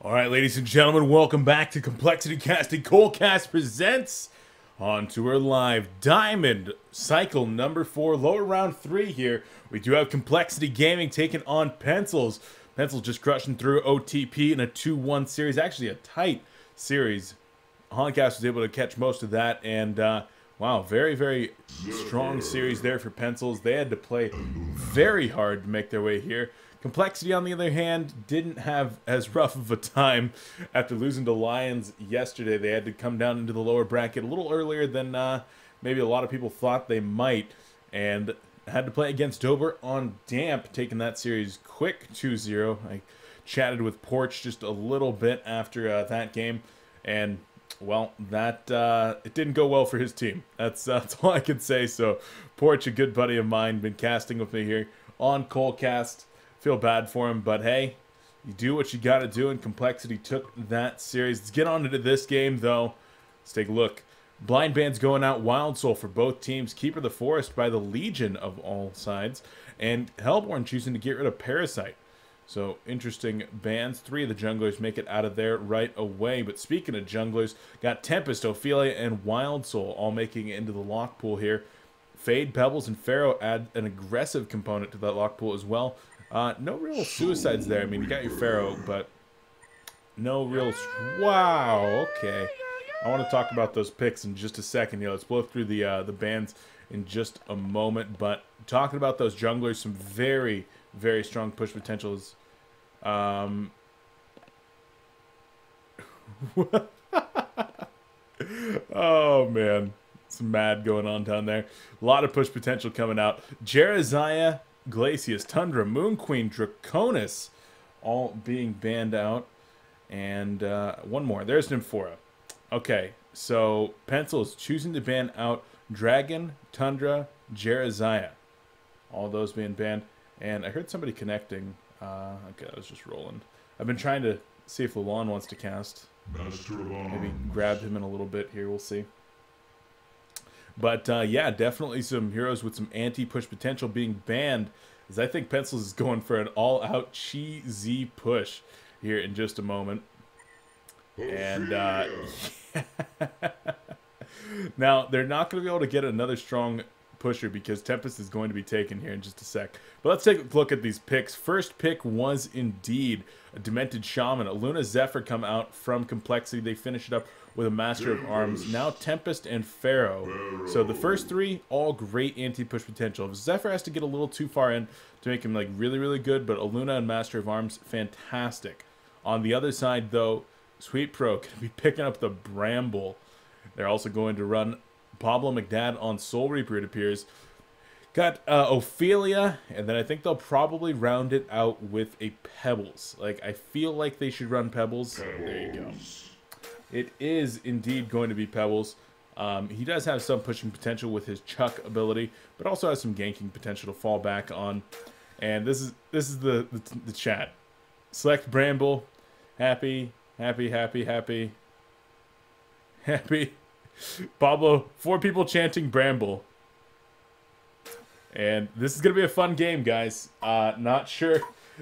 All right, ladies and gentlemen, welcome back to Complexity Casting. coL.hon presents HoN Tour Live Diamond Cycle number 4, lower round 3 here. We do have Complexity Gaming taking on Pencils. Pencils just crushing through OTP in a 2-1 series, actually a tight series. HoNcast was able to catch most of that, and wow, very, very strong series there for Pencils. They had to play very hard to make their way here. Complexity, on the other hand, didn't have as rough of a time after losing to Lions yesterday. They had to come down into the lower bracket a little earlier than maybe a lot of people thought they might, and had to play against Dover on damp, taking that series quick 2-0. I chatted with Porch just a little bit after that game, and well, that it didn't go well for his team. That's all I can say. So, Porch, a good buddy of mine, been casting with me here on coLcast. Feel bad for him, but hey, you do what you got to do, and Complexity took that series. Let's get on into this game, though. Let's take a look. Blind Band's going out Wild Soul for both teams. Keeper of the Forest by the Legion of all sides. And Hellborn choosing to get rid of Parasite. So, interesting bans. 3 of the junglers make it out of there right away. But speaking of junglers, got Tempest, Ophelia, and Wild Soul all making it into the lock pool here. Fade, Pebbles, and Pharaoh add an aggressive component to that lock pool as well. No real suicides there. I mean, you got your Pharaoh, but no real... Wow, okay. I want to talk about those picks in just a second. Let's blow through the bans in just a moment. But talking about those junglers, some very, very strong push potentials. Oh, man. Some mad going on down there. A lot of push potential coming out. Jeraziah, Glacius, Tundra, Moon Queen, Draconis, all being banned out. And one more. There's Nymphora. Okay, so Pencil is choosing to ban out Dragon, Tundra, Jeraziah. All those being banned. And I heard somebody connecting. Okay, I was just rolling. I've been trying to see if LeLon wants to cast. Maybe grab him in a little bit here. We'll see. But, yeah, definitely some heroes with some anti-push potential being banned, as I think Pencils is going for an all-out cheesy push here in just a moment. And, now, they're not going to be able to get another strong pusher because Tempest is going to be taken here in just a sec. But let's take a look at these picks. First pick was indeed a Demented Shaman. A Luna Zephyr come out from Complexity. They finish it up with a Master of Arms. Now Tempest and Pharaoh. So the first 3, all great anti-push potential. If Zephyr has to get a little too far in to make him like really, really good, but a Luna and Master of Arms, fantastic. On the other side, though, Sweet Pro going to be picking up the Bramble. They're also going to run Pablo McDad on Soul Reaper, it appears. Got Ophelia, and then I think they'll probably round it out with a Pebbles. Like, I feel like they should run Pebbles. There you go. It is indeed going to be Pebbles. He does have some pushing potential with his Chuck ability, but also has some ganking potential to fall back on. And this is the chat. Select Bramble. Happy, happy, happy, happy. Happy. Pablo, 4 people chanting Bramble. And this is going to be a fun game, guys. Not sure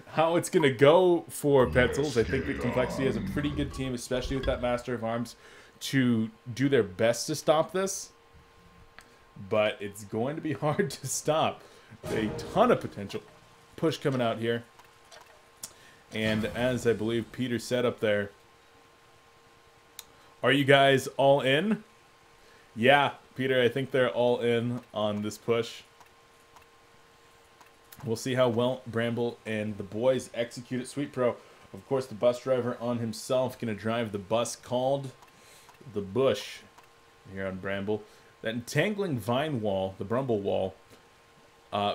how it's going to go for Pencils. I think that Complexity has a pretty good team, especially with that Master of Arms, to do their best to stop this. But it's going to be hard to stop. A ton of potential push coming out here. And as I believe Peter said up there, are you guys all in? Yeah, Peter, I think they're all in on this push. We'll see how well Bramble and the boys execute it. Sweet Pro, of course, the bus driver on himself, going to drive the bus called the Bush here on Bramble. That Entangling Vine Wall, the Brumble Wall,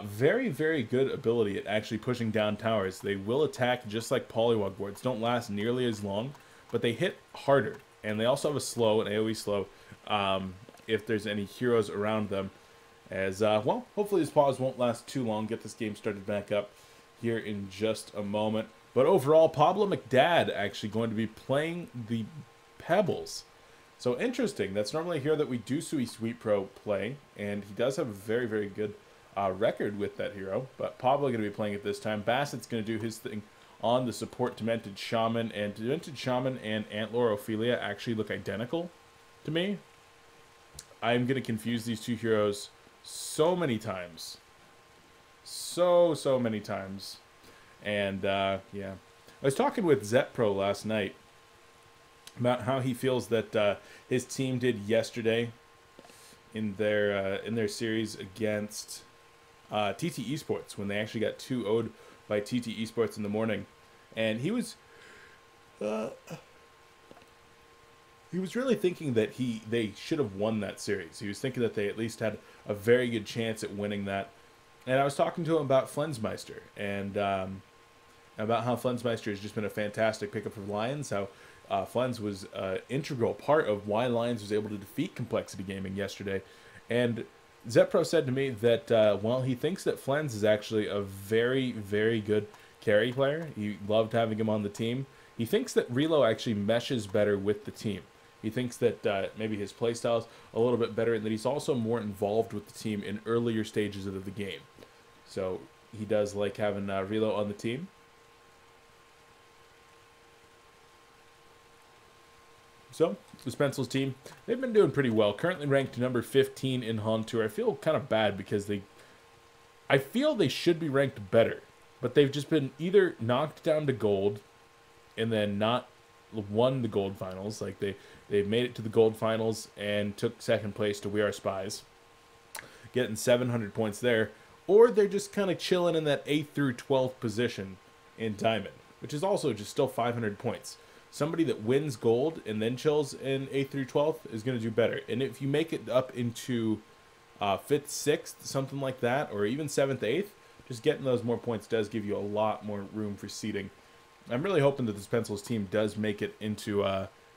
very, very good ability at actually pushing down towers. They will attack just like Polywog boards. Don't last nearly as long, but they hit harder. And they also have a slow, an AoE slow, if there's any heroes around them. As, well, hopefully this pause won't last too long. Get this game started back up here in just a moment. But overall, Pablo McDad actually going to be playing the Pebbles. So interesting. That's normally a hero that we do see Sweet Pro play. And he does have a very, very good record with that hero. But Pablo going to be playing it this time. Bassett's going to do his thing on the support Demented Shaman, and Demented Shaman and Antler Ophelia actually look identical to me. I'm going to confuse these two heroes so many times. So many times. And, yeah. I was talking with Zetpro last night about how he feels that his team did yesterday in their series against TT Esports, when they actually got 2-0'd by TT Esports in the morning. And he was really thinking that they should have won that series. He was thinking that they at least had a very good chance at winning that. And I was talking to him about Flensmeister, and about how Flensmeister has just been a fantastic pickup for Lions, how Flens was an integral part of why Lions was able to defeat Complexity Gaming yesterday. And Zetpro said to me that while he thinks that Flens is actually a very, very good carry player, he loved having him on the team, he thinks that Relo actually meshes better with the team. He thinks that maybe his playstyle is a little bit better, and that he's also more involved with the team in earlier stages of the game. So he does like having Relo on the team. So, the Spencel's team, they've been doing pretty well. Currently ranked number 15 in HoN Tour. I feel kind of bad because I feel they should be ranked better. But they've just been either knocked down to gold and then not won the gold finals. Like, they've made it to the gold finals and took second place to We Are Spies, getting 700 points there. Or they're just kind of chilling in that 8th through 12th position in Diamond, which is also just still 500 points. Somebody that wins gold and then chills in 8th through 12th is going to do better. And if you make it up into 5th, 6th, something like that, or even 7th, 8th, just getting those more points does give you a lot more room for seeding. I'm really hoping that this Pencils team does make it into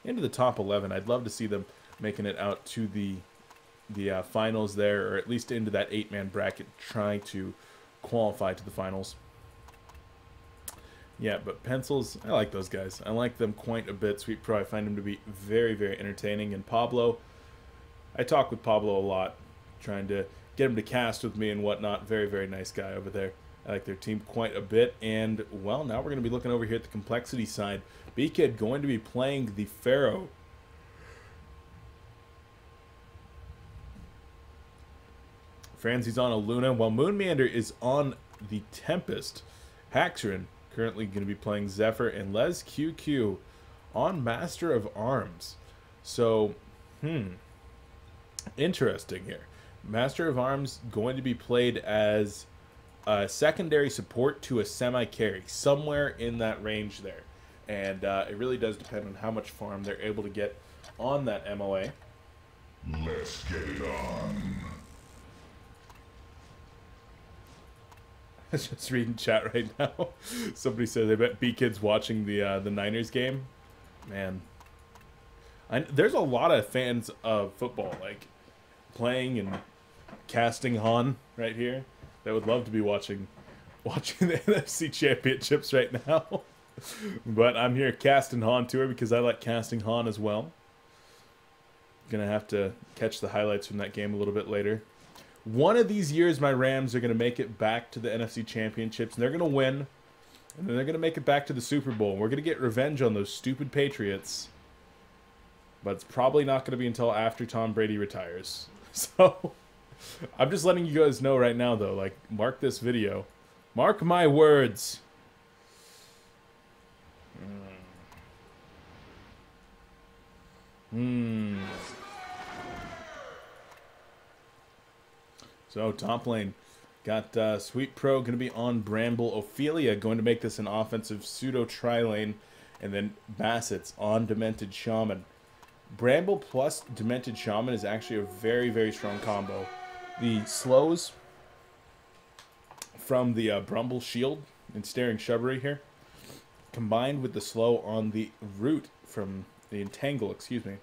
the top 11. I'd love to see them making it out to the finals there, or at least into that 8-man bracket, trying to qualify to the finals. Yeah, but Pencils, I like those guys. I like them quite a bit. Sweet Pro, I find him to be very, very entertaining. And Pablo, I talk with Pablo a lot, trying to get him to cast with me and whatnot. Very, very nice guy over there. I like their team quite a bit. And, well, now we're going to be looking over here at the complexity side. B-Kid going to be playing the Pharaoh. Franzi's on a Luna, while Moonmander is on the Tempest. Haxrin currently going to be playing Zephyr, and Les QQ on Master of Arms. So, interesting here. Master of Arms going to be played as a secondary support to a semi-carry, somewhere in that range there. And it really does depend on how much farm they're able to get on that MOA. Let's get it on. I was just reading chat right now. Somebody said they bet B-Kid's watching the Niners game. Man, there's a lot of fans of football, like playing and casting HoN right here, that would love to be watching the NFC Championships right now. But I'm here casting HoN Tour because I like casting HoN as well. Gonna have to catch the highlights from that game a little bit later. One of these years, my Rams are going to make it back to the NFC Championships, and they're going to win, and then they're going to make it back to the Super Bowl. And we're going to get revenge on those stupid Patriots, but it's probably not going to be until after Tom Brady retires. So, I'm just letting you guys know right now, though, like, mark this video. Mark my words. So, top lane, got Sweet Pro going to be on Bramble. Ophelia going to make this an offensive pseudo-tri-lane. And then Bassett's on Demented Shaman. Bramble plus Demented Shaman is actually a very, very strong combo. The slows from the Brumble Shield and Staring Shrubbery here, combined with the slow on the Root from the Entangle, excuse me,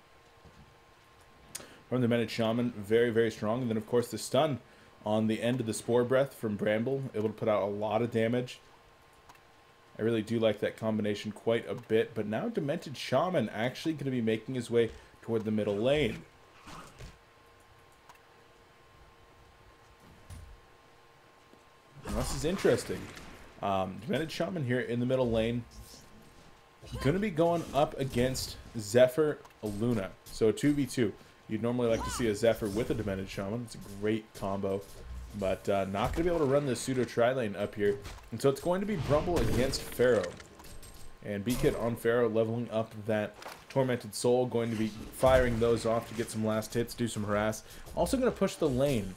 from the Demented Shaman, very, very strong. And then, of course, the stun on the end of the Spore Breath from Bramble, able to put out a lot of damage. I really do like that combination quite a bit. But now Demented Shaman actually going to be making his way toward the middle lane. Now, this is interesting. Demented Shaman here in the middle lane. Going to be going up against Zephyr Luna. So a 2v2. You'd normally like to see a Zephyr with a Demented Shaman. It's a great combo. But not going to be able to run the pseudo tri-lane up here. And so it's going to be Brumble against Pharaoh. And B-Kid on Pharaoh leveling up that Tormented Soul. Going to be firing those off to get some last hits, do some harass. Also going to push the lane.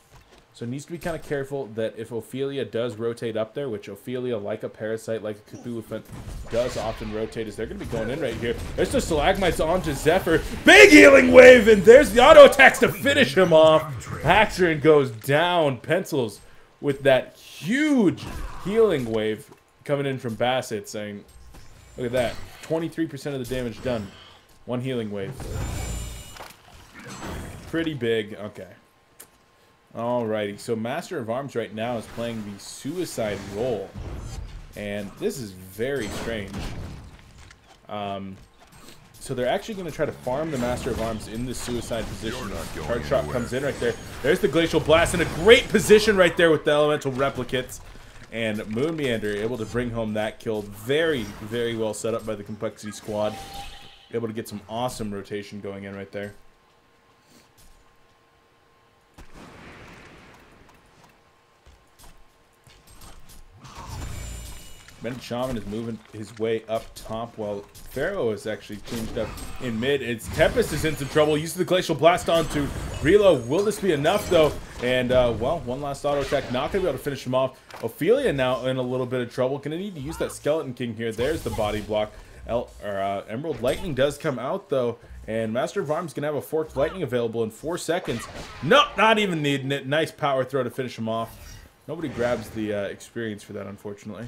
So it needs to be kind of careful that if Ophelia does rotate up there, which Ophelia, like a Parasite, like a Cthulhu Fent, does often rotate, as they're going to be going in right here. There's the Stalagmites onto Zephyr. Big healing wave, and there's the auto attacks to finish him off. Haxorn goes down. Pencils with that huge healing wave coming in from Bassett, saying, look at that, 23% of the damage done. One healing wave. Pretty big. Okay. Alrighty, so Master of Arms right now is playing the suicide role, and this is very strange. So they're actually going to try to farm the Master of Arms in the suicide position. Charge shot comes in right there. There's the Glacial Blast in a great position right there with the Elemental Replicates, and Moon Meander able to bring home that kill. Very, very well set up by the Complexity squad. Able to get some awesome rotation going in right there. Demented Shaman is moving his way up top while Pharaoh is actually changed up in mid. It's Tempest is in some trouble. Uses the Glacial Blast onto Reload. Will this be enough though? And well, one last auto attack. Not going to be able to finish him off. Ophelia now in a little bit of trouble. Going to need to use that Skeleton King here. There's the body block. Emerald Lightning does come out though. And Master of Arms going to have a Forked Lightning available in 4 seconds. Nope, not even needing it. Nice power throw to finish him off. Nobody grabs the experience for that, unfortunately.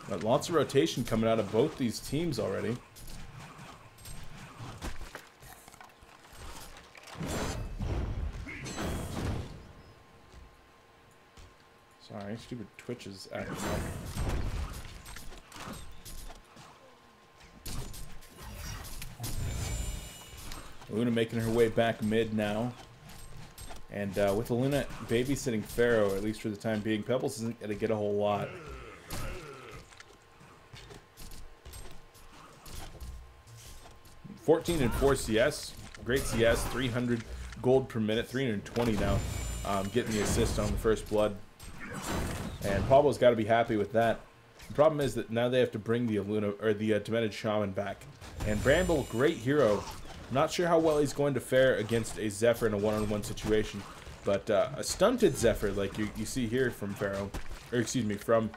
But lots of rotation coming out of both these teams already. Sorry, stupid Twitch is acting up. Luna making her way back mid now. And with Luna babysitting Pharaoh, at least for the time being, Pebbles isn't going to get a whole lot. 14 and 4 CS, great CS, 300 gold per minute, 320 now, getting the assist on the first blood. And Pablo's got to be happy with that. The problem is that now they have to bring the Luna or the Demented Shaman back. And Bramble, great hero. Not sure how well he's going to fare against a Zephyr in a one-on-one situation, but a stunted Zephyr like you see here from Pharaoh, or excuse me, from.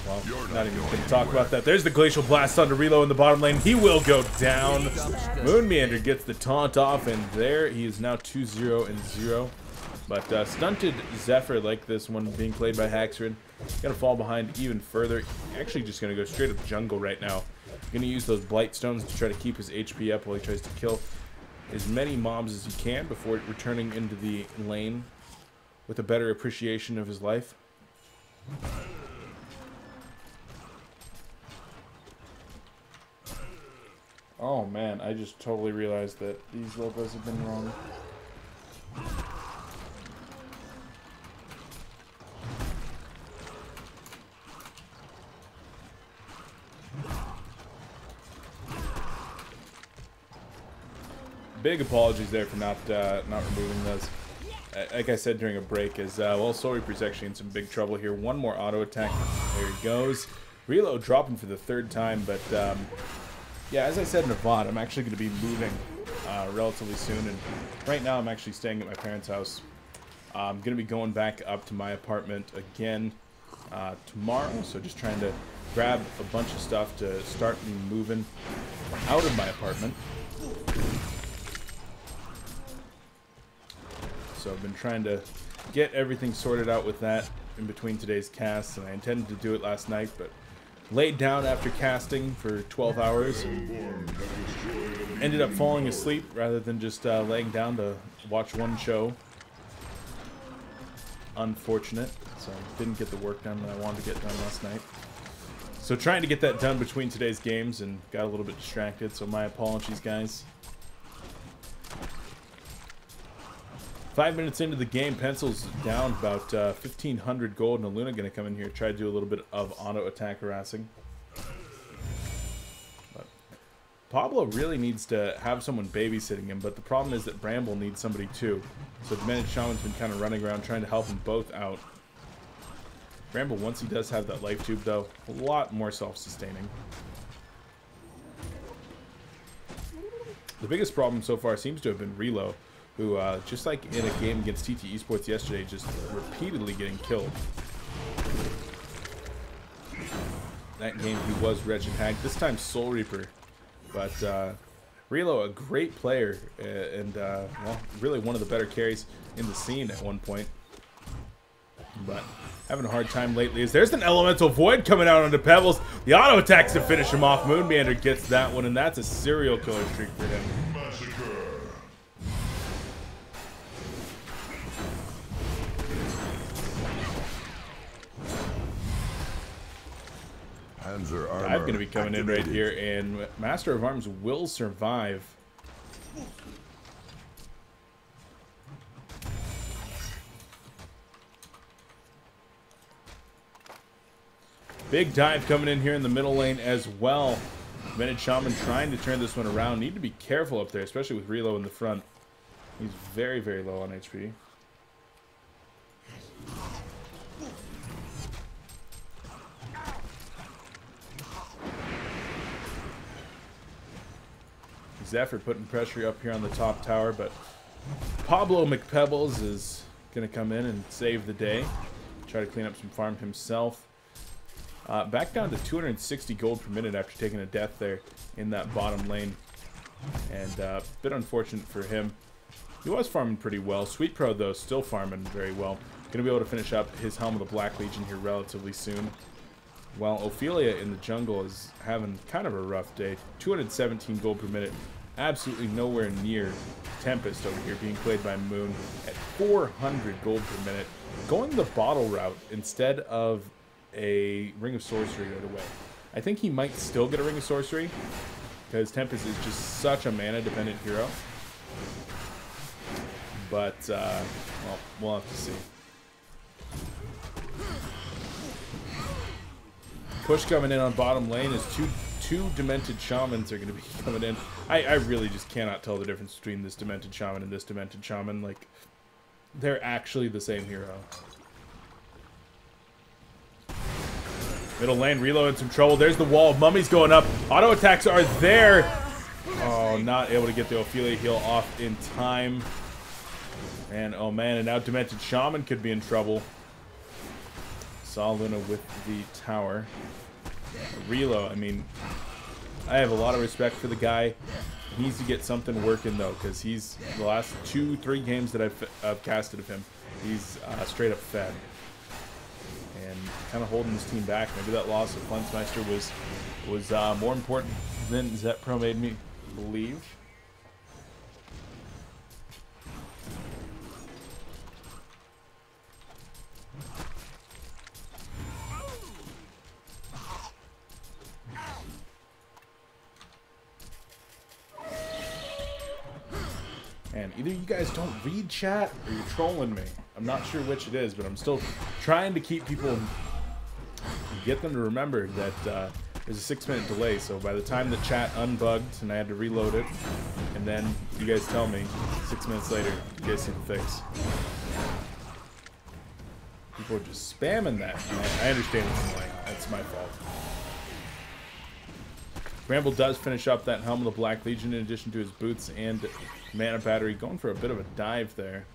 Well, not even going to talk about that. There's the Glacial Blast onto Relo in the bottom lane. He will go down. Moon Meander gets the taunt off, and there he is now 2-0 and 0. But stunted Zephyr like this one being played by Haxorn. Going to fall behind even further. Actually just going to go straight up jungle right now. Going to use those Blight Stones to try to keep his HP up while he tries to kill as many mobs as he can before returning into the lane with a better appreciation of his life. Oh man, I just totally realized that these logos have been wrong. Big apologies there for not removing those. Like I said during a break, is well, Soul Reaper's actually in some big trouble here. One more auto attack. There he goes. Reload dropping for the 3rd time, but yeah, as I said in the VOD, I'm actually going to be moving relatively soon, and right now I'm actually staying at my parents' house. I'm going to be going back up to my apartment again tomorrow, so just trying to grab a bunch of stuff to start moving out of my apartment. So I've been trying to get everything sorted out with that in between today's casts, and I intended to do it last night, but laid down after casting for 12 hours and ended up falling asleep rather than just laying down to watch one show. Unfortunate. So didn't get the work done that I wanted to get done last night. So trying to get that done between today's games and got a little bit distracted, so my apologies, guys. 5 minutes into the game, Pencil's down about 1,500 gold, and Luna going to come in here, try to do a little bit of auto attack harassing. But Pablo really needs to have someone babysitting him, but the problem is that Bramble needs somebody too. So Demented Shaman's been kind of running around trying to help them both out. Bramble, once he does have that life tube, though, a lot more self-sustaining. The biggest problem so far seems to have been Relo, who, just like in a game against TT Esports yesterday, just repeatedly getting killed. That game he was Wretched Hag, this time Soul Reaper. But Relo, a great player, and well, really one of the better carries in the scene at one point. But having a hard time lately. As there's an Elemental Void coming out onto Pebbles. The auto attacks to finish him off. Moonmeander gets that one, and that's a serial killer streak for him. I'm going to be coming in right here, and Master of Arms will survive. Big dive coming in here in the middle lane as well. Demented Shaman trying to turn this one around. Need to be careful up there, especially with Relo in the front. He's very, very low on HP. Zephyr putting pressure up here on the top tower, but Pablo McPebbles is going to come in and save the day. Try to clean up some farm himself. Back down to 260 gold per minute after taking a death there in that bottom lane. And a bit unfortunate for him. He was farming pretty well. Sweet Pro, though, still farming very well. Going to be able to finish up his Helm of the Black Legion here relatively soon. While Ophelia in the jungle is having kind of a rough day. 217 gold per minute. Absolutely nowhere near Tempest over here, being played by Moon at 400 gold per minute. Going the bottle route instead of a Ring of Sorcery right away. I think he might still get a Ring of Sorcery, because Tempest is just such a mana-dependent hero. But, well, we'll have to see. Push coming in on bottom lane is two Demented Shamans are going to be coming in. I really just cannot tell the difference between this Demented Shaman and this Demented Shaman. Like, they're actually the same hero. Middle lane, Relo in some trouble. There's the wall. Mummies going up. Auto attacks are there. Oh, not able to get the Ophelia heal off in time. And, oh man, and now Demented Shaman could be in trouble. Saw Luna with the tower. Relo, I mean, I have a lot of respect for the guy. He needs to get something working, though, because he's, the last 2-3 games that I've casted of him, he's straight up fed. And kind of holding this team back. Maybe that loss of Flensmeister was more important than Zep Pro made me believe. And either you guys don't read chat or you're trolling me. I'm not sure which it is, but I'm still trying to keep people, get them to remember that there's a 6-minute delay. So by the time the chat unbugged and I had to reload it, and then you guys tell me 6 minutes later, you guys see the fix. People are just spamming that. I understand it's annoying. That's my fault. Bramble does finish up that Helm of the Black Legion in addition to his boots and mana battery. Going for a bit of a dive there.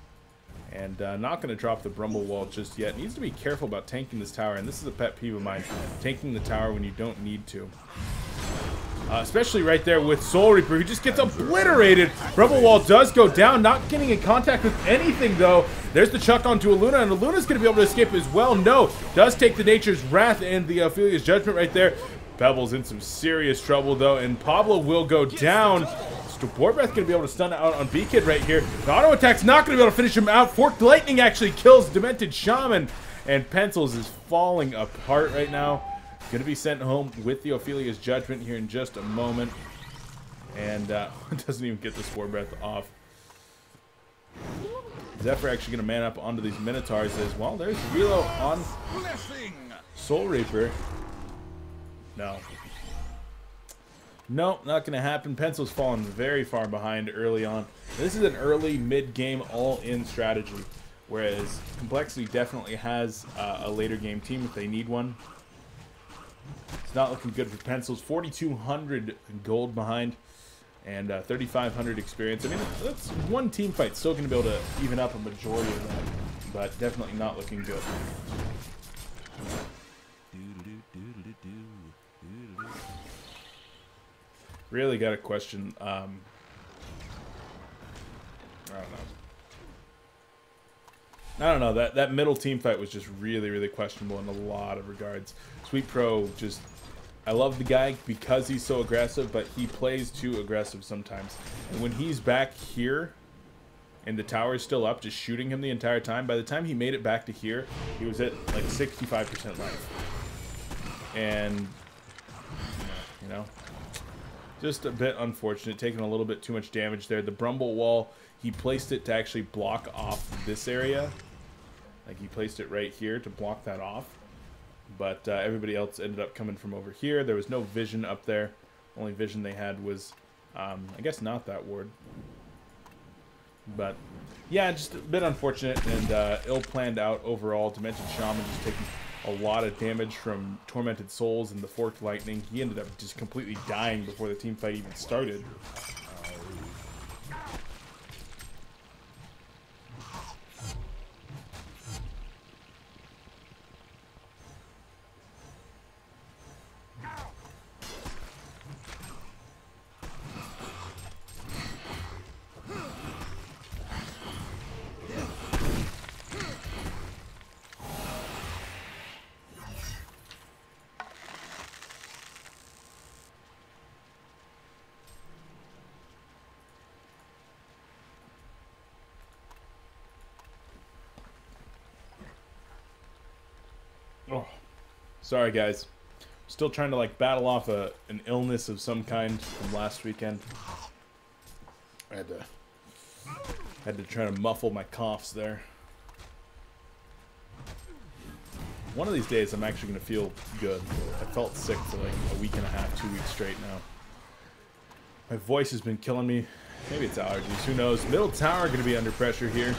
And not going to drop the Brumble Wall just yet. Needs to be careful about tanking this tower. And this is a pet peeve of mine. Tanking the tower when you don't need to. Especially right there with Soul Reaper, who just gets obliterated. Brumble Wall does go down. Not getting in contact with anything, though. There's the chuck onto Aluna. And Aluna's going to be able to escape as well. No. Does take the Nature's Wrath and the Ophelia's Judgment right there. Pebbles in some serious trouble, though, and Pablo will go down. Warbreath going to be able to stun out on B-Kid right here. The auto attack's not going to be able to finish him out. Forked Lightning actually kills Demented Shaman, and Pencils is falling apart right now. Going to be sent home with the Ophelia's Judgment here in just a moment, and doesn't even get this Warbreath off. Zephyr actually going to man up onto these Minotaurs as well. There's Relo on Soul Reaper. No. Nope, not going to happen. Pencil's fallen very far behind early on. This is an early mid-game all-in strategy, whereas Complexity definitely has a later game team if they need one. It's not looking good for Pencils. 4,200 gold behind and 3,500 experience. I mean, that's one team fight. Still going to be able to even up a majority of that, but definitely not looking good. Really got to question. I don't know. That middle team fight was just really questionable in a lot of regards. Sweet Pro just, I love the guy because he's so aggressive, but he plays too aggressive sometimes. And when he's back here and the tower is still up, just shooting him the entire time, by the time he made it back to here, he was at like 65% life. And, you know, just a bit unfortunate, taking a little bit too much damage there. The Brumble Wall, he placed it to actually block off this area. Like, he placed it right here to block that off. But everybody else ended up coming from over here. There was no vision up there. Only vision they had was, I guess, not that ward. But, yeah, just a bit unfortunate and ill-planned out overall. Dimension Shaman just taking a lot of damage from Tormented Souls and the Forked Lightning. He ended up just completely dying before the team fight even started. Oh, sorry guys. Still trying to like battle off an illness of some kind from last weekend. I had to try to muffle my coughs there. One of these days I'm actually going to feel good. I felt sick for like a week and a half, 2 weeks straight now. My voice has been killing me. Maybe it's allergies, who knows. Middle tower going to be under pressure here.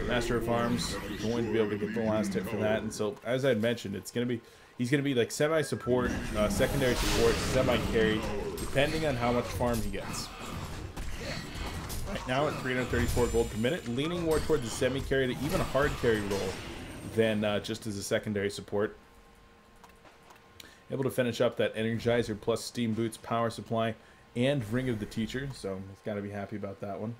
Master of Arms going to be able to get the last hit for that, and so as I had mentioned, he's going to be like semi-support, secondary support, semi-carry, depending on how much farm he gets. Right now at 334 gold per minute, leaning more towards the semi-carry to even a hard carry role than just as a secondary support. Able to finish up that Energizer plus Steam Boots power supply and Ring of the Teacher, so he's got to be happy about that one.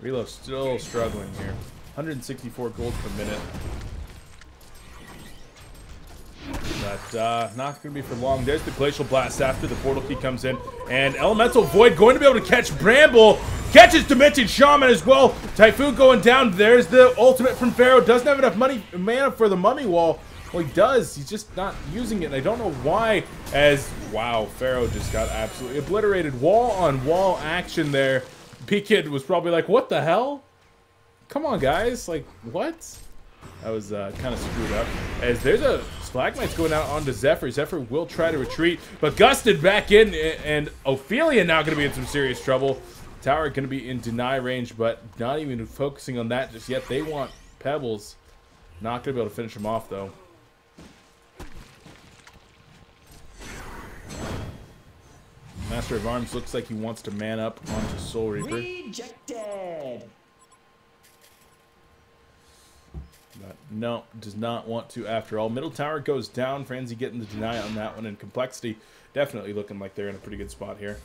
Relo still struggling here. 164 gold per minute. But not going to be for long. There's the Glacial Blast after the portal key comes in. And Elemental Void going to be able to catch Bramble. Catches Dimension Shaman as well. Typhoon going down. There's the ultimate from Pharaoh. Doesn't have enough mana for the Mummy Wall. Well, he does. He's just not using it. And I don't know why. As, wow, Pharaoh just got absolutely obliterated. Wall-on-wall action there. P-Kid was probably like, what the hell? Come on, guys. Like, what? That was kind of screwed up. As there's a Stalagmite's going out onto Zephyr. Zephyr will try to retreat, but Gusted back in, and Ophelia now going to be in some serious trouble. Tower going to be in deny range, but not even focusing on that just yet. They want Pebbles. Not going to be able to finish him off, though. Master of Arms looks like he wants to man up onto Soul Reaper. Rejected. But no, does not want to after all. Middle tower goes down. Franzi getting the deny on that one, and Complexity definitely looking like they're in a pretty good spot here.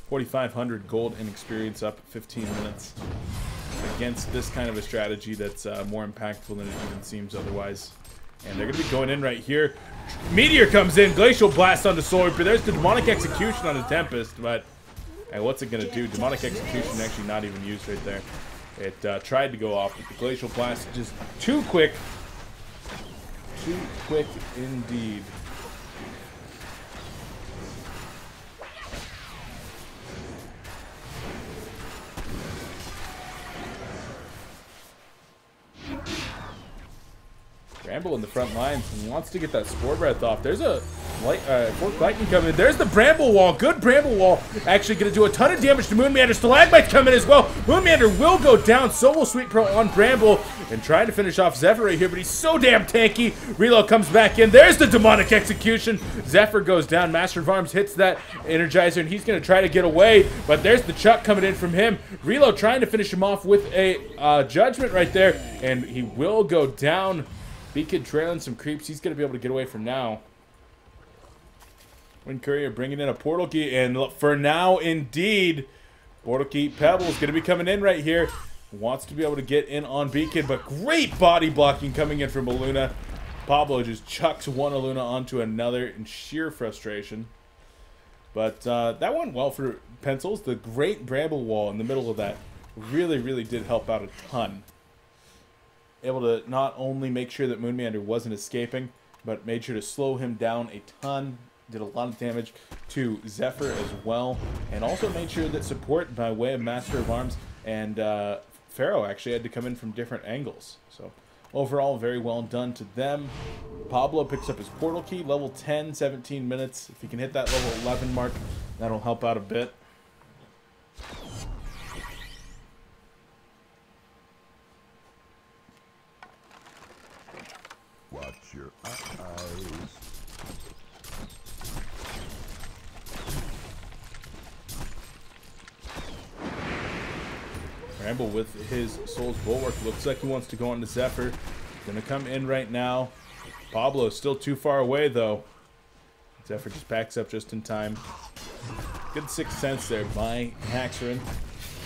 4,500 gold and experience up 15 minutes against this kind of a strategy that's more impactful than it even seems otherwise. And they're going to be going in right here. Meteor comes in. Glacial Blast onto Soul Reaper. There's the Demonic Execution on the Tempest, but hey, what's it going to do? Demonic Execution actually not even used right there. It tried to go off, but the Glacial Blast just too quick. too quick indeed. Bramble in the front lines and wants to get that Spore Breath off. There's a Forked Lightning coming in. There's the Bramble Wall. Good Bramble Wall. Actually going to do a ton of damage to Moonmeander. Stalagmite's coming as well. Moonmeander will go down. So will Sweet Pearl on Bramble. And trying to finish off Zephyr right here, but he's so damn tanky. Reload comes back in. There's the Demonic Execution. Zephyr goes down. Master of Arms hits that Energizer, and he's going to try to get away. But there's the Chuck coming in from him. Reload trying to finish him off with a Judgment right there. And he will go down. Beacon trailing some creeps. He's going to be able to get away from now. Wind Courier bringing in a Portal Key. And for now, indeed, Portal Key Pebble is going to be coming in right here. Wants to be able to get in on Beacon. But great body blocking coming in from Aluna. Pablo just chucks one Aluna onto another in sheer frustration. But that went well for Pencils. The great Bramble Wall in the middle of that really, really did help out a ton. Able to not only make sure that Moonmeander wasn't escaping, but made sure to slow him down a ton. Did a lot of damage to Zephyr as well. And also made sure that support by way of Master of Arms and Pharaoh actually had to come in from different angles. So overall, very well done to them. Pablo picks up his Portal Key, level 10, 17 minutes. If he can hit that level 11 mark, that'll help out a bit. Watch your eyes. Ramble with his Soul's Bulwark. Looks like he wants to go on to Zephyr. Gonna come in right now. Pablo's still too far away, though. Zephyr just backs up just in time. Good Sixth Sense there by Haxerin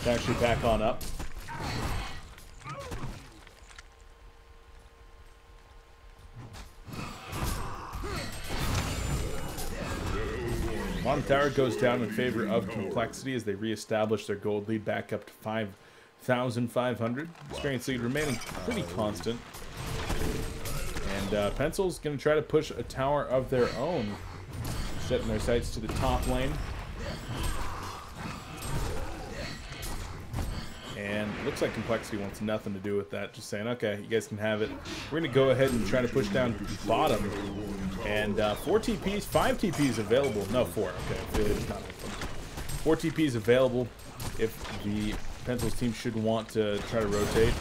to actually back on up. HoN Tower goes down in favor of Complexity as they reestablish their gold lead back up to 5,500. Experience lead remaining pretty constant. And Pencil's going to try to push a tower of their own, setting their sights to the top lane. And looks like Complexity wants nothing to do with that. Just saying, okay, you guys can have it. We're going to go ahead and try to push down bottom. And 4 TPs, 5 TPs available. No, 4. Okay, it's not 4 TPs available if the Pencils team should want to try to rotate.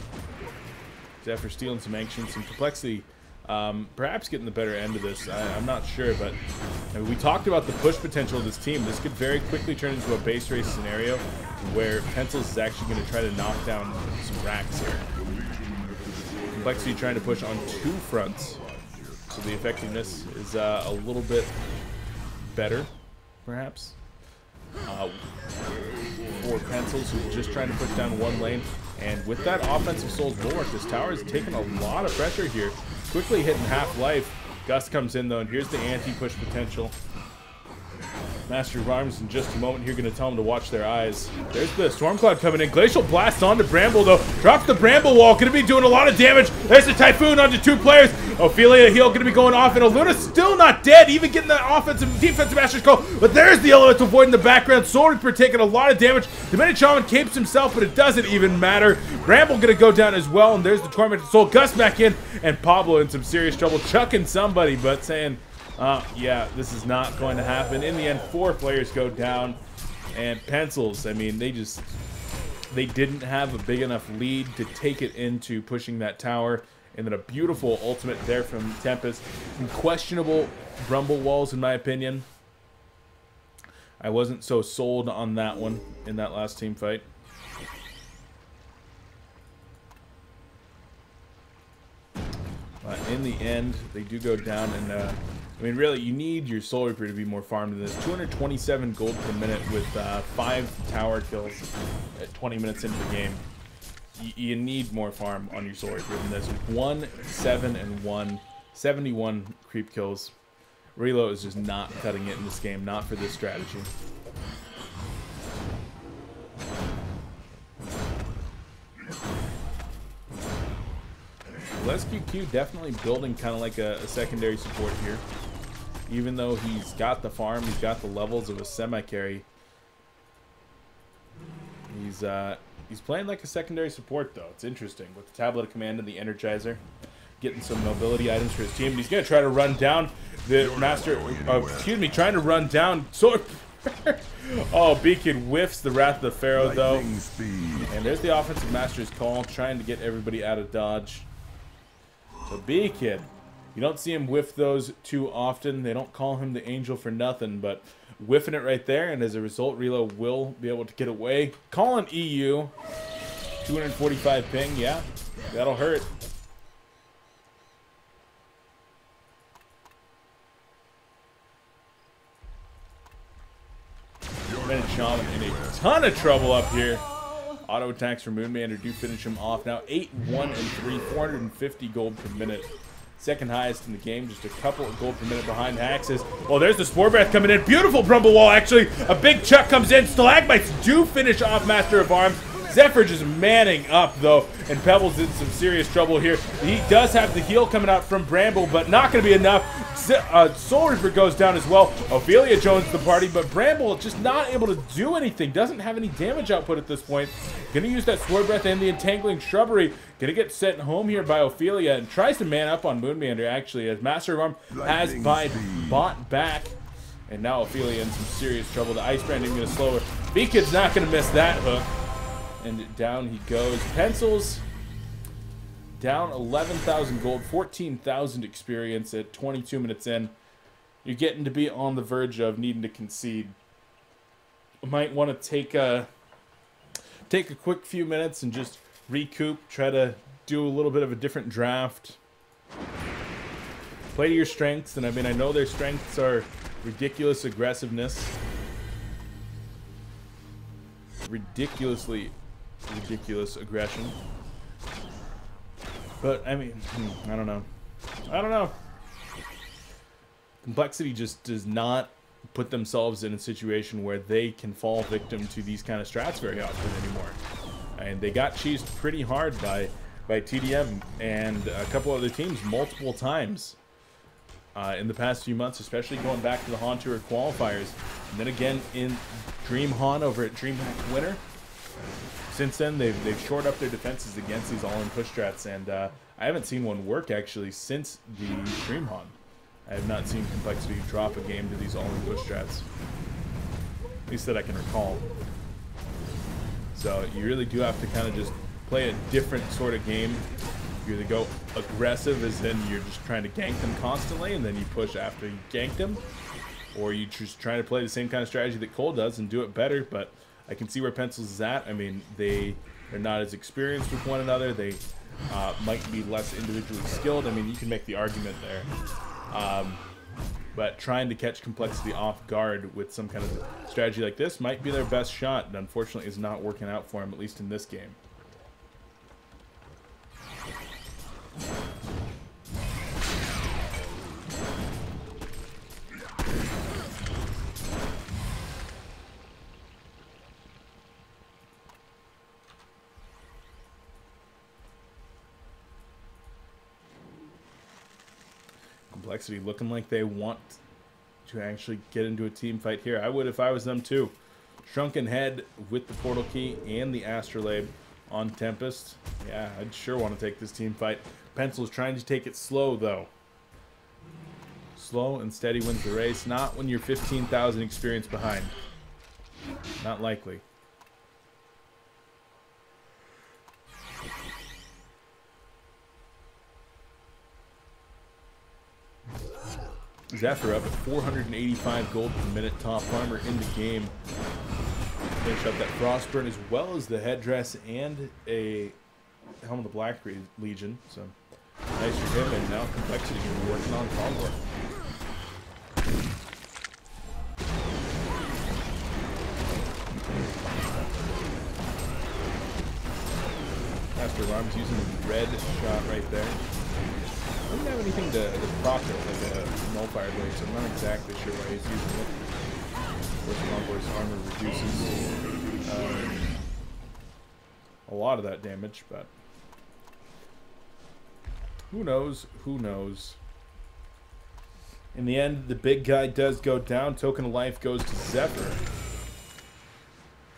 Zephyr stealing some Ancients and Complexity. Perhaps getting the better end of this. I'm not sure, but I mean, we talked about the push potential of this team. This could very quickly turn into a base race scenario where Pencils is actually going to try to knock down some racks here. Complexity trying to push on 2 fronts, so the effectiveness is a little bit better, perhaps. For Pencils, who's just trying to push down 1 lane. And with that offensive Soul's Bulwark, this tower is taking a lot of pressure here. Quickly hitting half life. Gust comes in though, and here's the anti-push potential. Master of Arms in just a moment here, going to tell them to watch their eyes. There's the Storm Cloud coming in. Glacial Blast onto Bramble though. Drops the Bramble Wall, going to be doing a lot of damage. There's the Typhoon onto 2 players. Ophelia Heal going to be going off, and Aluna's still not dead, even getting the offensive defensive Master's Call. But there's the Elemental Void in the background. Soul Reaper taking a lot of damage. The Many Shaman capes himself, but it doesn't even matter. Bramble going to go down as well, and there's the Tormented Soul. Gust back in, and Pablo in some serious trouble, chucking somebody, but saying, yeah, this is not going to happen. In the end, 4 players go down, and Pencils, I mean, they didn't have a big enough lead to take it into pushing that tower. And then a beautiful ultimate there from Tempest. Some questionable Bramble Walls, in my opinion. I wasn't so sold on that one in that last team fight. But in the end, they do go down, and I mean, really, you need your Soul Reaper to be more farmed than this. 227 gold per minute with 5 tower kills at 20 minutes into the game. You need more farm on your Soul Reaper than this. 1, 7, and 1, 71 creep kills. Reload is just not cutting it in this game, not for this strategy. SQQ definitely building kind of like a secondary support here. Even though he's got the farm, he's got the levels of a semi-carry. He's playing like a secondary support though. It's interesting with the Tablet of Command and the Energizer, getting some mobility items for his team. But he's gonna try to run down the master. Excuse me, trying to run down sword. Oh, Beacon whiffs the Wrath of the Pharaoh though. And there's the offensive master's call, trying to get everybody out of dodge. So Beacon, you don't see him whiff those too often. They don't call him the angel for nothing, but whiffing it right there, and as a result, Relo will be able to get away. Calling EU, 245 ping, yeah, that'll hurt. Minute Shaman in a ton of trouble up here. Auto attacks from Moonmander do finish him off. Now 8, 1, and 3, 450 gold per minute. Second highest in the game, just a couple of gold per minute behind Haxes. Oh, there's the Spore Breath coming in. Beautiful Brumble Wall, actually. A big chuck comes in. Stalagmites do finish off Master of Arms. Zephyr just manning up, though, and Pebbles in some serious trouble here. He does have the heal coming out from Bramble, but not going to be enough. Soul Reaper goes down as well. Ophelia joins the party, but Bramble just not able to do anything. Doesn't have any damage output at this point. Going to use that Sword Breath and the Entangling Shrubbery. Going to get sent home here by Ophelia, and tries to man up on Moonmander, actually, as Master of Arm has bought back. And now Ophelia in some serious trouble. The Ice Brand even going to slow her. Beacon's not going to miss that hook. And down he goes. Pencils down 11,000 gold, 14,000 experience at 22 minutes in. You're getting to be on the verge of needing to concede. You might want to take a quick few minutes and just recoup. Try to do a little bit of a different draft. Play to your strengths, and I mean, I know their strengths are ridiculous aggressiveness, ridiculous aggression. But I mean, I don't know. Complexity just does not put themselves in a situation where they can fall victim to these kind of strats very often anymore. And they got cheesed pretty hard by TDM and a couple other teams multiple times in the past few months, especially going back to the HoN Tour qualifiers, and then again in Dream HoN over at DreamHack Winter. Since then, they've shored up their defenses against these all-in push strats, and I haven't seen one work actually since the Dream HoN. I have not seen Complexity drop a game to these all-in push strats, at least that I can recall. So you really do have to kind of just play a different sort of game. You either go aggressive, as in you're just trying to gank them constantly, and then you push after you gank them, or you just try to play the same kind of strategy that coL does and do it better. But I can see where Pencils is at. I mean, they're not as experienced with one another. They might be less individually skilled. I mean, you can make the argument there. But trying to catch Complexity off guard with some kind of strategy like this might be their best shot, and unfortunately is not working out for them, at least in this game. Complexity looking like they want to actually get into a team fight here. I would if I was them too. Shrunken Head with the Portal Key and the Astrolabe on Tempest. Yeah, I'd sure want to take this team fight. Pencil's trying to take it slow though. Slow and steady wins the race. Not when you're 15,000 experience behind. Not likely. Zephyr up at 485 gold per minute, top farmer in the game. Finish up that Frostburn as well as the headdress and a Helm of the Black Legion. So nice for him, and now Complexity can be working on Convoy. Master of Arms using the red shot right there. I don't have anything to proc it, like a Nullfire Blade, so I'm not exactly sure why he's using it. Of course, Convoy's armor reduces a lot of that damage, but Who knows? Who knows? In the end, the big guy does go down. Token of life goes to Zephyr.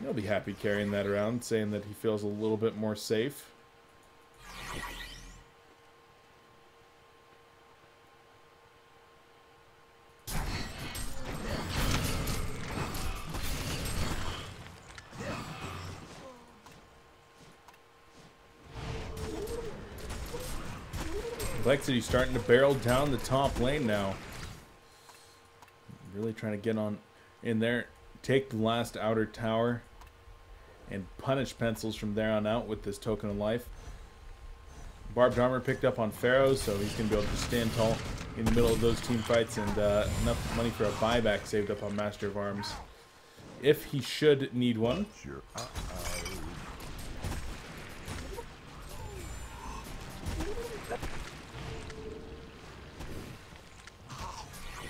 He'll be happy carrying that around, saying that he feels a little bit more safe. Complexity starting to barrel down the top lane now. Really trying to get on in there, take the last outer tower, and punish Pencils from there on out with this token of life. Barbed armor picked up on Pharaoh, so he's going to be able to stand tall in the middle of those team fights, and enough money for a buyback saved up on Master of Arms, if he should need one. Sure.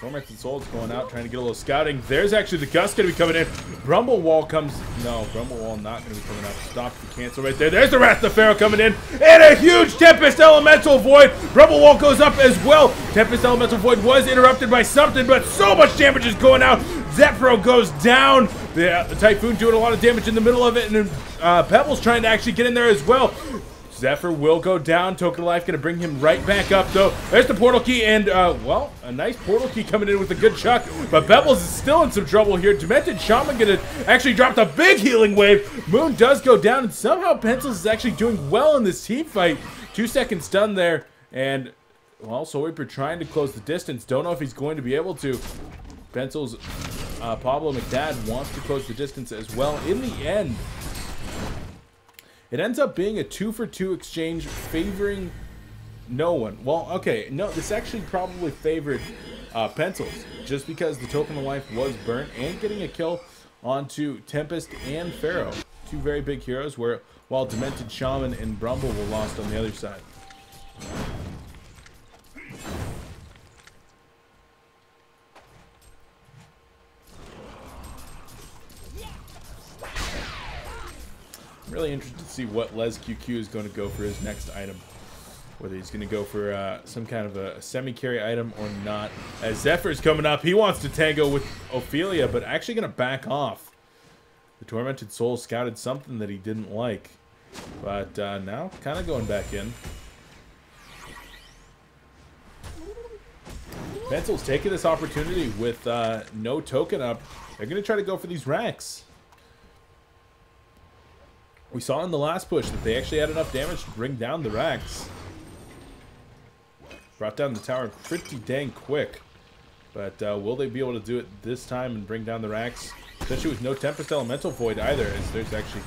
Tormented Soul's going out, trying to get a little scouting. There's actually the Gust going to be coming in. Brumble Wall comes... No, Brumble Wall not going to be coming out. Stop the cancel right there. There's the Wrath of Pharaoh coming in. And a huge Tempest Elemental Void. Brumble Wall goes up as well. Tempest Elemental Void was interrupted by something, but so much damage is going out. Zephyr goes down. The Typhoon doing a lot of damage in the middle of it, and Pebbles trying to actually get in there as well. Zephyr will go down. Token of life going to bring him right back up, though. There's the portal key, and, well, a nice portal key coming in with a good chuck. But Pebbles is still in some trouble here. Demented Shaman going to actually drop the big healing wave. Moon does go down, and somehow Pencils is actually doing well in this team fight. 2 seconds stun there, and, well, Soul Reaper trying to close the distance. Don't know if he's going to be able to. Pencils, Pablo McDad wants to close the distance as well. In the end, it ends up being a 2-for-2 exchange favoring no one. Well, okay, no, this actually probably favored Pencils, just because the token of life was burnt and getting a kill onto Tempest and Pharaoh. Two very big heroes, while Demented Shaman and Brumble were lost on the other side. Really interested to see what Les QQ is going to go for his next item. Whether he's going to go for some kind of a semi-carry item or not. As Zephyr's coming up, he wants to tango with Ophelia, but actually going to back off. The Tormented Soul scouted something that he didn't like. But now, kind of going back in. Pencil's taking this opportunity with no token up. They're going to try to go for these racks. We saw in the last push that they actually had enough damage to bring down the racks. Brought down the tower pretty dang quick. But will they be able to do it this time and bring down the racks? Especially with no Tempest Elemental Void either, as there's actually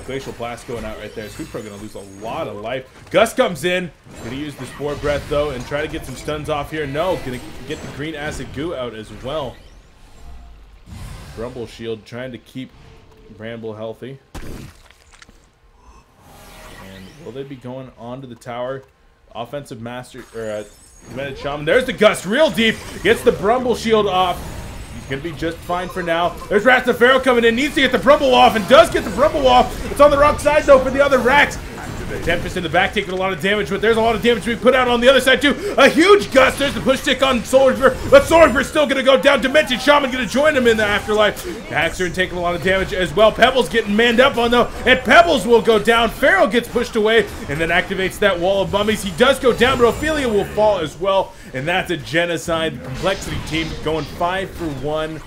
Glacial Blast going out right there. Sweetpro going to lose a lot of life. Gus comes in. Going to use the Spore Breath, though, and try to get some stuns off here. No, going to get the Green Acid Goo out as well. Brumble Shield trying to keep Bramble healthy. Will they be going onto the tower? Offensive Master, or Demented Shaman. There's the Gust, real deep. Gets the Brumble Shield off. He's going to be just fine for now. There's Wrath of Pharaoh coming in. Needs to get the Brumble off, and does get the Brumble off. It's on the wrong side, though, for the other racks. Tempest in the back taking a lot of damage, but there's a lot of damage being put out on the other side, too. A huge Gust. There's the push stick on Soul Reaper, but Soul Reaper's still going to go down. Demented Shaman going to join him in the afterlife. Haxorn taking a lot of damage as well. Pebbles getting manned up on, though, and Pebbles will go down. Pharaoh gets pushed away and then activates that wall of mummies. He does go down, but Ophelia will fall as well, and that's a genocide. The Complexity team going 5 for 1,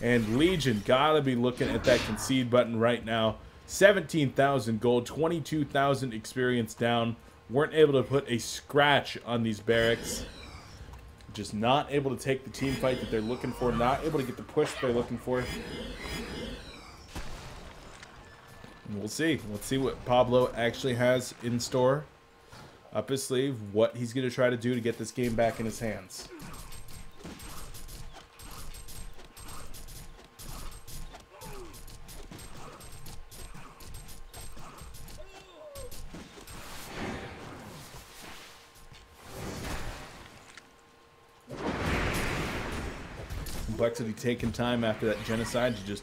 and Legion got to be looking at that concede button right now. 17,000 gold, 22,000 experience down. Weren't able to put a scratch on these barracks. Just not able to take the team fight that they're looking for. Not able to get the push they're looking for. And we'll see. Let's see what Pablo actually has in store. Up his sleeve. What he's going to try to do to get this game back in his hands. Complexity taking time after that genocide to just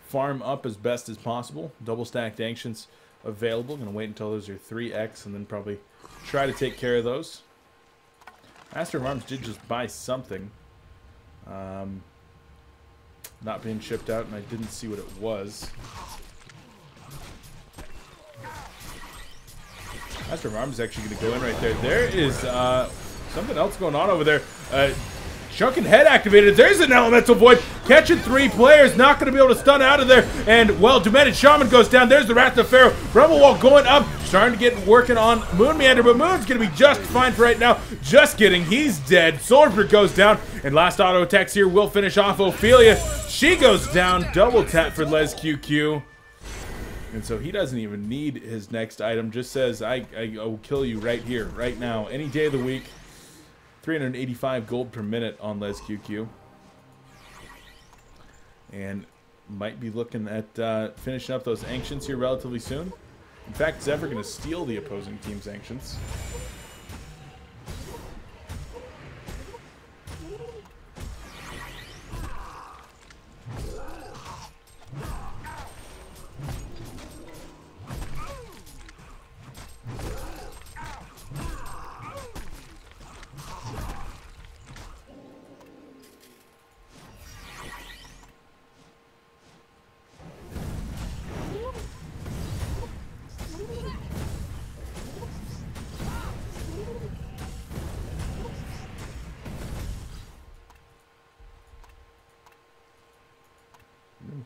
farm up as best as possible. Double stacked Ancients available. Gonna wait until those are 3x and then probably try to take care of those. Master of Arms did just buy something. Not being shipped out, and I didn't see what it was. Master of Arms is actually going to go in right there. There is something else going on over there. Shrunken Head activated. There's an Elemental Void. Catching 3 players. Not going to be able to stun out of there. And, well, Demented Shaman goes down. There's the Wrath of Pharaoh. Rumble Wall going up. Starting to get working on Moon Meander. But Moon's going to be just fine for right now. Just kidding. He's dead. Swordsburg goes down. And last auto attacks here will finish off Ophelia. She goes down. Double tap for Les QQ. And so he doesn't even need his next item. Just says, I will kill you right here, right now. Any day of the week. 385 gold per minute on Les QQ. And might be looking at finishing up those Ancients here relatively soon. In fact, Zephyr going to steal the opposing team's Ancients.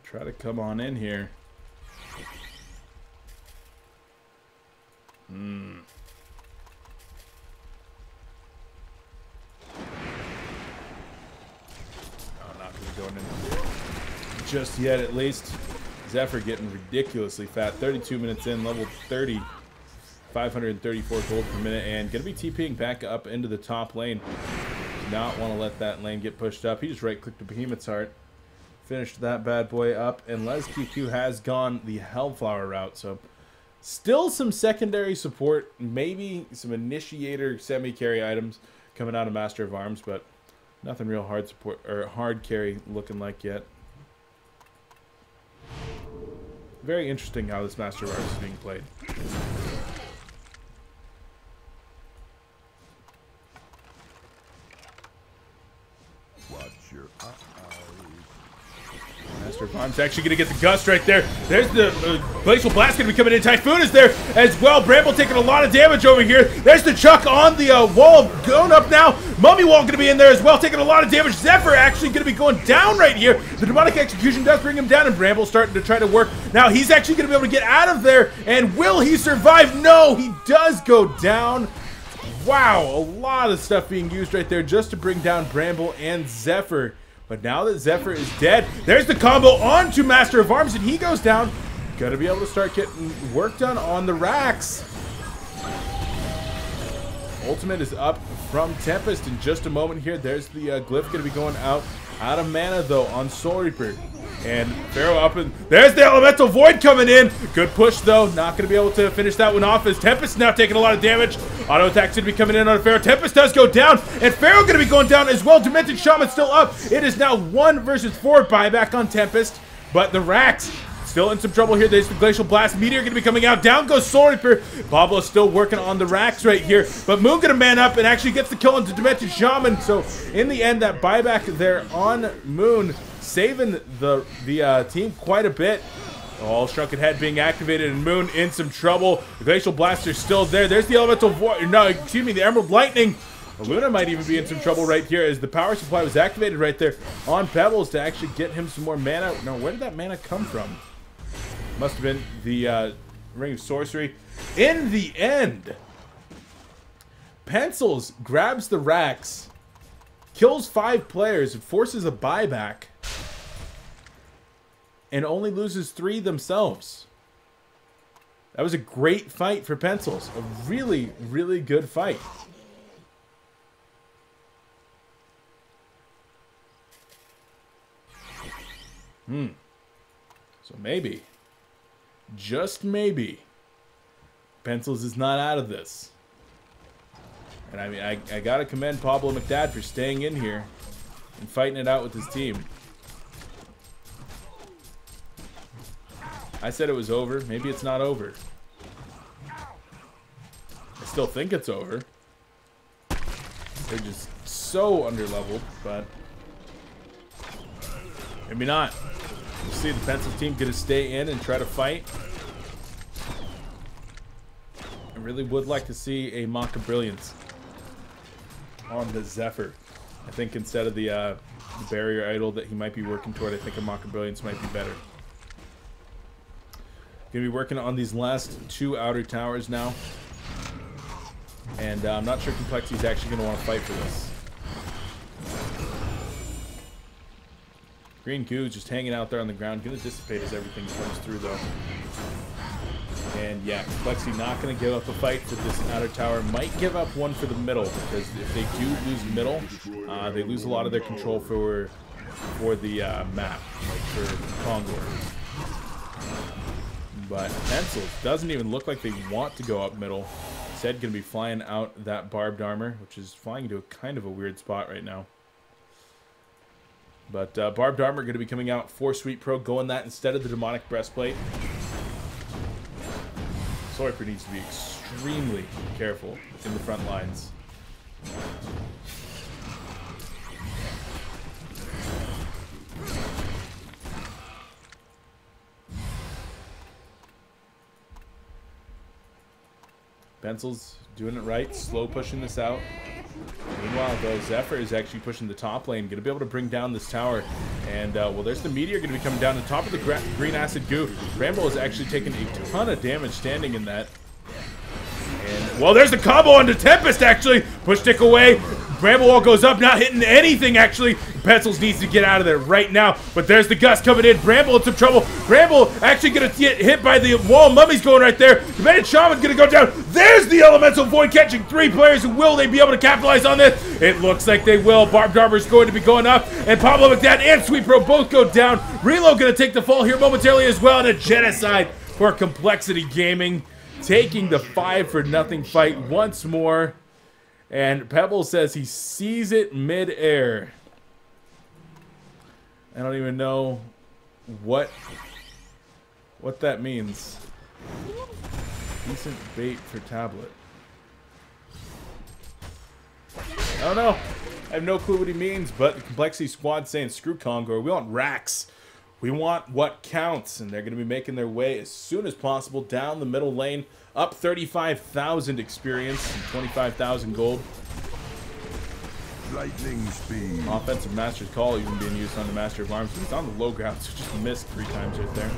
Try to come on in here. Oh, not going in just yet, at least. Zephyr getting ridiculously fat. 32 minutes in, level 30. 534 gold per minute, and going to be TPing back up into the top lane. Do not want to let that lane get pushed up. He just right-clicked the Behemoth's Heart. Finished that bad boy up, and Les QQ has gone the Hellflower route, so still some secondary support, maybe some initiator semi-carry items coming out of Master of Arms, but nothing real hard support or hard carry looking like yet. Very interesting how this Master of Arms is being played. Watch your eyes. Master of Arms actually going to get the Gust right there. There's the Glacial Blast going to be coming in. Typhoon is there as well. Bramble taking a lot of damage over here. There's the Chuck on the wall going up now. Mummy Wall going to be in there as well, taking a lot of damage. Zephyr actually going to be going down right here. The Demonic Execution does bring him down, and Bramble starting to try to work. Now he's actually going to be able to get out of there, and will he survive? No, he does go down. Wow, a lot of stuff being used right there just to bring down Bramble and Zephyr. But now that Zephyr is dead, there's the combo onto Master of Arms, and he goes down. Gonna be able to start getting work done on the racks. Ultimate is up from Tempest in just a moment here. There's the Glyph gonna be going out of mana though on Soul Reaper. And Pharaoh up, and there's the Elemental Void coming in. Good push though, not going to be able to finish that one off as Tempest now taking a lot of damage. Auto attack's going to be coming in on Pharaoh. Tempest does go down, and Pharaoh going to be going down as well. Demented Shaman still up. It is now 1 versus 4 buyback on Tempest, but the racks still in some trouble here. There's the Glacial Blast. Meteor going to be coming out. Down goes Soul Reaper. Pablo's still working on the racks right here, but Moon going to man up and actually gets the kill into Demented Shaman. So in the end, that buyback there on Moon saving the team quite a bit. All Shrunken Head being activated, and Moon in some trouble. The Glacial Blaster's still there. There's the Elemental Void. No, excuse me, the Emerald Lightning. Luna might even be in some trouble right here as the power supply was activated right there on Pebbles to actually get him some more mana. Now, where did that mana come from? Must have been the Ring of Sorcery. In the end, Pencils grabs the racks, kills 5 players, and forces a buyback, and only loses 3 themselves. That was a great fight for Pencils. A really, really good fight. So maybe, just maybe, Pencils is not out of this. And I mean, I gotta commend Pablo McDad for staying in here and fighting it out with his team. I said it was over. Maybe it's not over. I still think it's over. They're just so underleveled, but maybe not. We'll see the pencil team gonna stay in and try to fight. I really would like to see a Mock of Brilliance on the Zephyr. I think instead of the barrier idol that he might be working toward, I think a Mock of Brilliance might be better. Gonna be working on these last 2 outer towers now. And I'm not sure Complexity is actually gonna want to fight for this. Green goo just hanging out there on the ground, gonna dissipate as everything comes through though. And yeah, Complexity not gonna give up a fight for this outer tower. Might give up one for the middle, because if they do lose middle, they lose a lot of their control for the map, like for Kongor. But Pencil doesn't even look like they want to go up middle. Instead, gonna be flying out that barbed armor, which is flying into a kind of a weird spot right now. But barbed armor going to be coming out for Sweet Pro, going that instead of the demonic breastplate. Soiper needs to be extremely careful in the front lines. Pencil's doing it right, slow pushing this out. Meanwhile, though, Zephyr is actually pushing the top lane, going to be able to bring down this tower. And, well, there's the Meteor going to be coming down on top of the green acid goo. Bramble is actually taking a ton of damage standing in that. And, well, there's the combo onto Tempest, actually. Push stick away. Bramble wall goes up, not hitting anything, actually. Pencils needs to get out of there right now. But there's the Gust coming in. Bramble in some trouble. Bramble actually going to get hit by the wall. Mummy's going right there. Demented Shaman's going to go down. There's the Elemental Void catching 3 players. Will they be able to capitalize on this? It looks like they will. Barbed Armor is going to be going up. And Pablo McDad and Sweet Pro both go down. Relo going to take the fall here momentarily as well. And a Genocide for Complexity Gaming, taking the 5-for-0 fight once more. And Pebble says he sees it mid-air. I don't even know what that means. Decent bait for tablet. I don't know. I have no clue what he means, but the Complexity Squad saying, screw Kongor. We want racks. We want what counts. And they're going to be making their way as soon as possible down the middle lane. Up 35,000 experience and 25,000 gold. Lightning speed. Offensive Master's Call even being used on the Master of Arms. He's on the low ground, so just missed 3 times right there.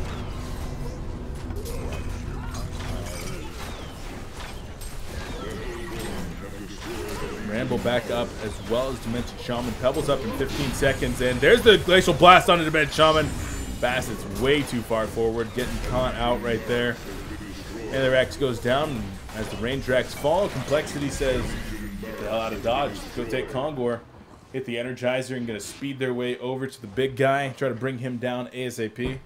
Ramble back up as well as Demented Shaman. Pebbles up in 15 seconds, and there's the Glacial Blast on the Demented Shaman. Bassett's way too far forward, getting caught out right there. And the Rex goes down, and as the range racks fall, Complexity says, get the hell out of Dodge, go take Kongor. Hit the Energizer and gonna speed their way over to the big guy, try to bring him down ASAP.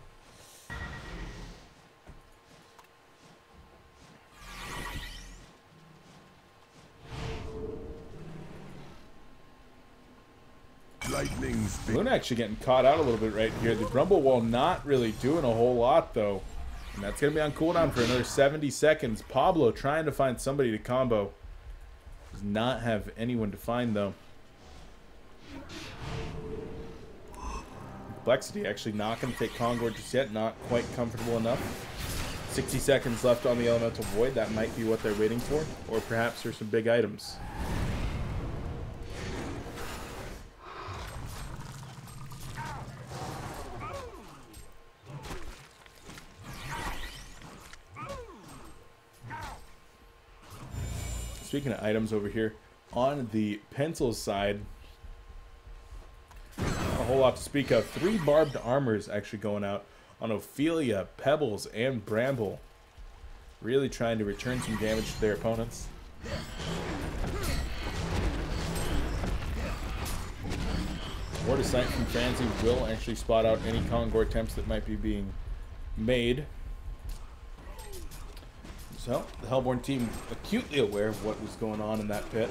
Lightning speed. Luna actually getting caught out a little bit right here. The Grumble Wall not really doing a whole lot though. And that's going to be on cooldown for another 70 seconds. Pablo trying to find somebody to combo. Does not have anyone to find, though. Complexity actually not going to take Kongor just yet. Not quite comfortable enough. 60 seconds left on the Elemental Void. That might be what they're waiting for. Or perhaps there's some big items. Speaking of items over here, on the Pencils side, not a whole lot to speak of. 3 barbed armors actually going out on Ophelia, Pebbles, and Bramble. Really trying to return some damage to their opponents. Ward of Sight from Franzi will actually spot out any Kongor attempts that might be being made. So, the Hellborn team acutely aware of what was going on in that pit.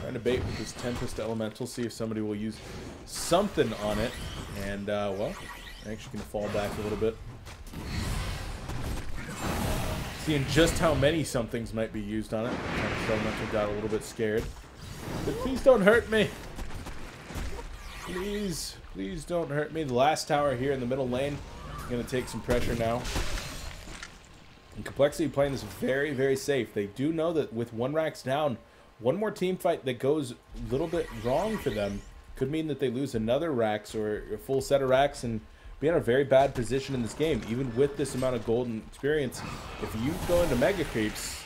Trying to bait with this Tempest Elemental, see if somebody will use something on it. And, well, I'm actually going to fall back a little bit. Seeing just how many somethings might be used on it. Tempest Elemental got a little bit scared. But please don't hurt me. Please, please don't hurt me. The last tower here in the middle lane is going to take some pressure now. And Complexity playing this very, very safe. They do know that with 1 racks down, one more team fight that goes a little bit wrong for them could mean that they lose another racks or a full set of racks and be in a very bad position in this game. Even with this amount of golden experience, if you go into Mega Creeps,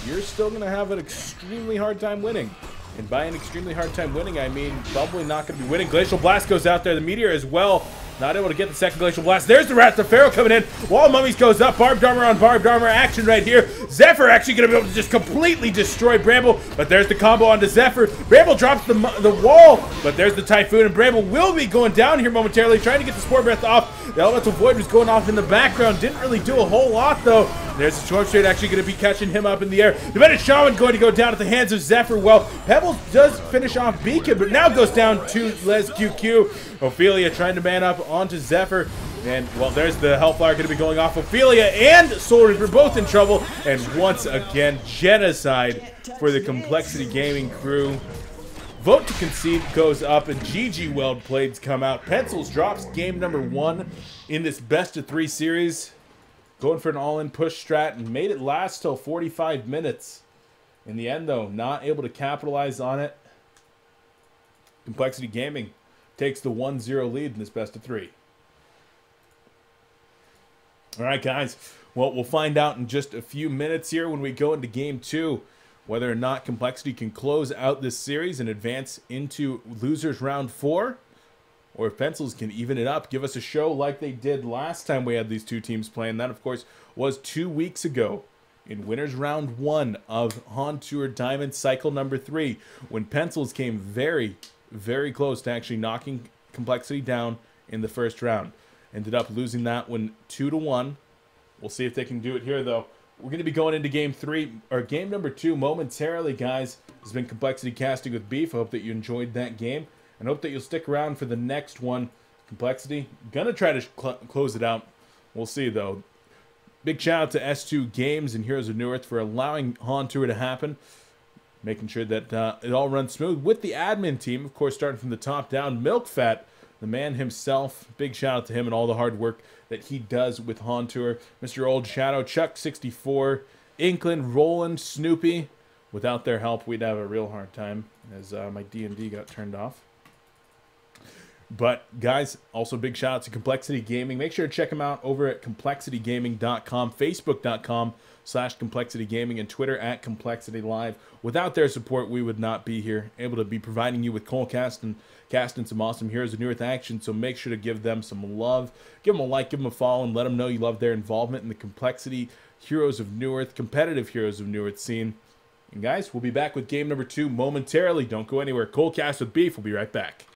you're still going to have an extremely hard time winning. And by an extremely hard time winning, I mean probably not going to be winning. Glacial Blast goes out there. The Meteor as well. Not able to get the second Glacial Blast. There's the Wrath of Pharaoh coming in. Wall of Mummies goes up. Barbed Armor on Barbed Armor action right here. Zephyr actually going to be able to just completely destroy Bramble. But there's the combo onto Zephyr. Bramble drops the wall. But there's the Typhoon. And Bramble will be going down here momentarily. Trying to get the Spore Breath off. The Elemental Void was going off in the background. Didn't really do a whole lot though. There's the Storm Shade actually going to be catching him up in the air. The Menace Shaman going to go down at the hands of Zephyr. Well, Pebbles does finish off Beacon, but now goes down to Les QQ. Ophelia trying to man up onto Zephyr. And, well, there's the Hellfire going to be going off. Ophelia and Soul Reaper both in trouble. And once again, genocide for the Complexity Gaming crew. Vote to concede goes up, and GG Weld Blades come out. Pencils drops game number 1 in this best-of-3 series. Going for an all-in push strat and made it last till 45 minutes. In the end, though, not able to capitalize on it. Complexity Gaming takes the 1-0 lead in this best-of-3. All right, guys. Well, we'll find out in just a few minutes here when we go into Game 2 whether or not Complexity can close out this series and advance into Losers Round 4. Or if Pencils can even it up, give us a show like they did last time we had these two teams playing. That, of course, was 2 weeks ago in Winners Round 1 of HoN Tour Diamond Cycle number 3, when Pencils came very, very close to actually knocking Complexity down in the first round. Ended up losing that one 2-1. We'll see if they can do it here, though. We're going to be going into Game 3, or Game number 2 momentarily, guys. This has been Complexity Casting with Beef. I hope that you enjoyed that game. And hope that you'll stick around for the next one. Complexity, gonna try to close it out. We'll see, though. Big shout out to S2 Games and Heroes of Newerth for allowing HoN Tour to happen. Making sure that it all runs smooth with the admin team. Of course, starting from the top down. Milkfat, the man himself. Big shout out to him and all the hard work that he does with HoN Tour. Mr. Old Shadow, Chuck64, Inkland, Roland, Snoopy. Without their help, we'd have a real hard time as my D&D got turned off. But, guys, also big shout out to Complexity Gaming. Make sure to check them out over at ComplexityGaming.com, Facebook.com/ComplexityGaming, and Twitter at ComplexityLive. Without their support, we would not be here, able to be providing you with coLcast and casting some awesome Heroes of Newerth action. So make sure to give them some love. Give them a like, give them a follow, and let them know you love their involvement in the Complexity Heroes of Newerth, competitive Heroes of Newerth scene. And, guys, we'll be back with game number 2 momentarily. Don't go anywhere. coLcast with Beef. We'll be right back.